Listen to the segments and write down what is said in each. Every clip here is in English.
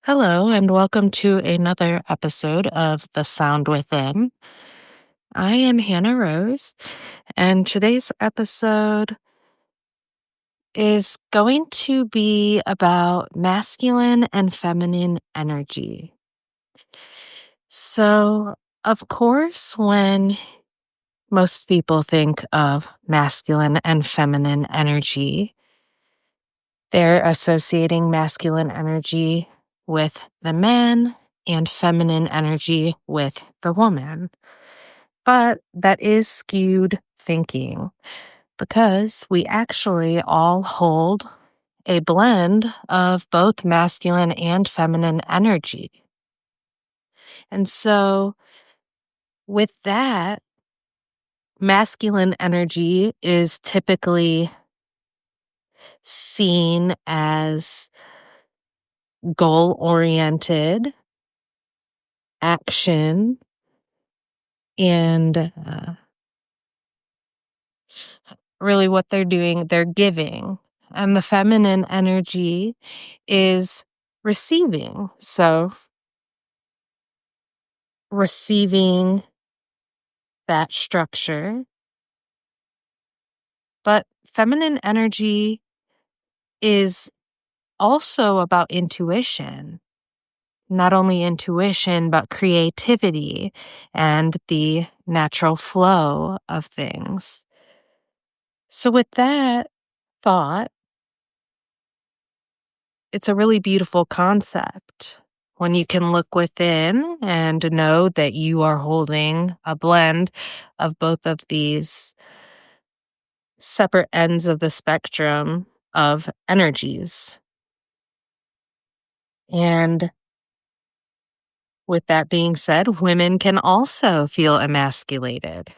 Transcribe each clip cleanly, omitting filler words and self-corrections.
Hello, and welcome to another episode of The Sound Within. I am Hannah Rose, and today's episode is going to be about masculine and feminine energy. So, of course, when most people think of masculine and feminine energy, they're associating masculine energy with the man and feminine energy with the woman. But that is skewed thinking because we actually all hold a blend of both masculine and feminine energy. And so, with that, masculine energy is typically seen as goal oriented action and really what they're doing, they're giving. And the feminine energy is receiving. So, receiving that structure. But feminine energy is also about intuition. Not only intuition, but creativity and the natural flow of things. So, with that thought, it's a really beautiful concept when you can look within and know that you are holding a blend of both of these separate ends of the spectrum of energies. And with that being said, women can also feel emasculated.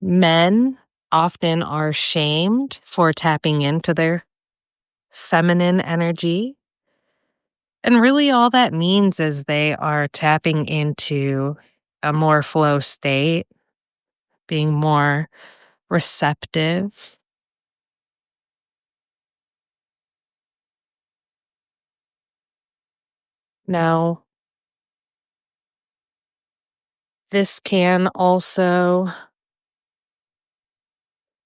Men often are shamed for tapping into their feminine energy. And really, all that means is they are tapping into a more flow state, being more receptive. Now, this can also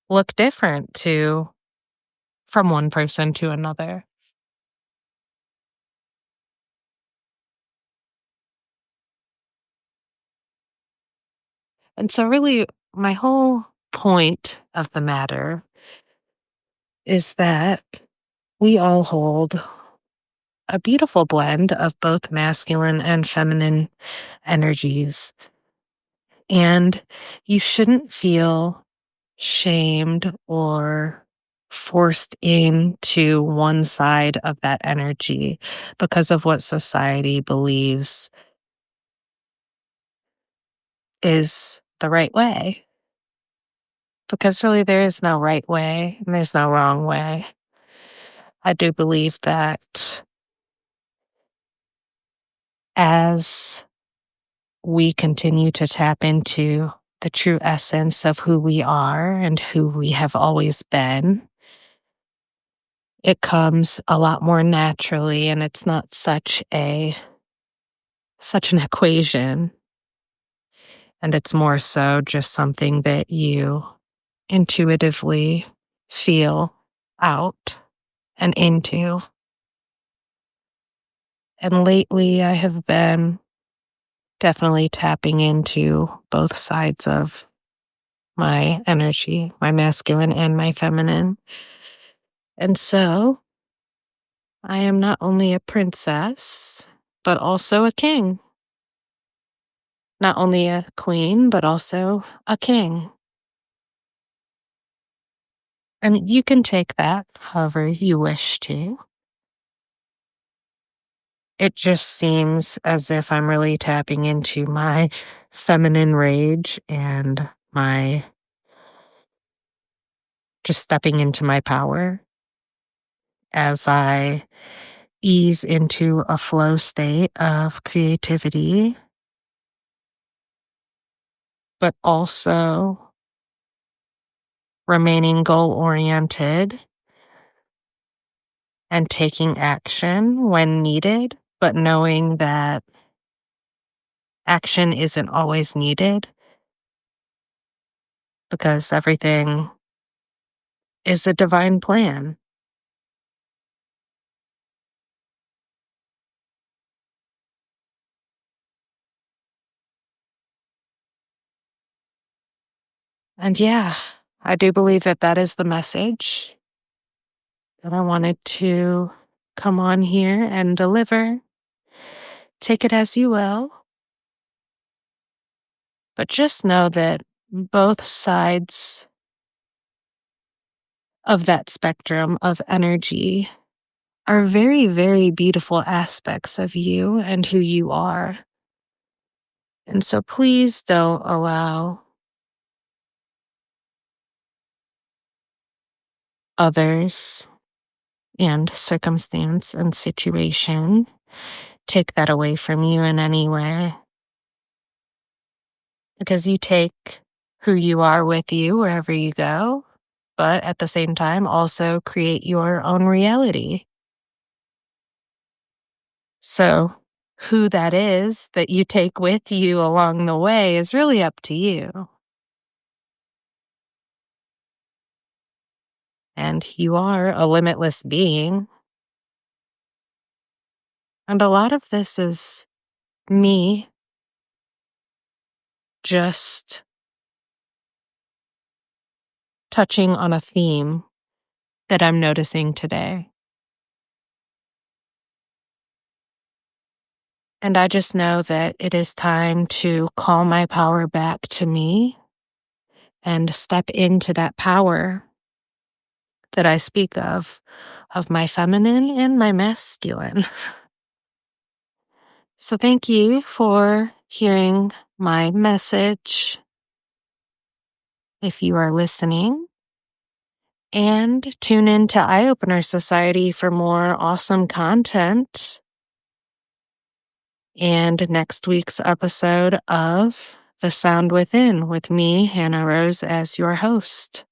look different to from one person to another. And so, really, my whole point of the matter is that we all hold a beautiful blend of both masculine and feminine energies. And you shouldn't feel shamed or forced into one side of that energy because of what society believes is the right way. Because really, there is no right way and there's no wrong way. I do believe that as we continue to tap into the true essence of who we are and who we have always been, it comes a lot more naturally and it's not such an equation. And it's more so just something that you intuitively feel out and into. And lately I have been definitely tapping into both sides of my energy, my masculine and my feminine. And so I am not only a princess, but also a king. Not only a queen, but also a king. And you can take that however you wish to. It just seems as if I'm really tapping into my feminine rage and my just stepping into my power as I ease into a flow state of creativity, but also remaining goal oriented and taking action when needed, but knowing that action isn't always needed because everything is a divine plan. And yeah, I do believe that that is the message that I wanted to come on here and deliver. Take it as you will, but just know that both sides of that spectrum of energy are very, very beautiful aspects of you and who you are. And so please don't allow others and circumstance and situation take that away from you in any way. Because you take who you are with you wherever you go, but at the same time also create your own reality. So who that is that you take with you along the way is really up to you. And you are a limitless being. And a lot of this is me just touching on a theme that I'm noticing today. And I just know that it is time to call my power back to me and step into that power that I speak of my feminine and my masculine. So thank you for hearing my message. If you are listening, and tune in to Eye Opener Society for more awesome content and next week's episode of The Sound Within with me, Hannah Rose, as your host.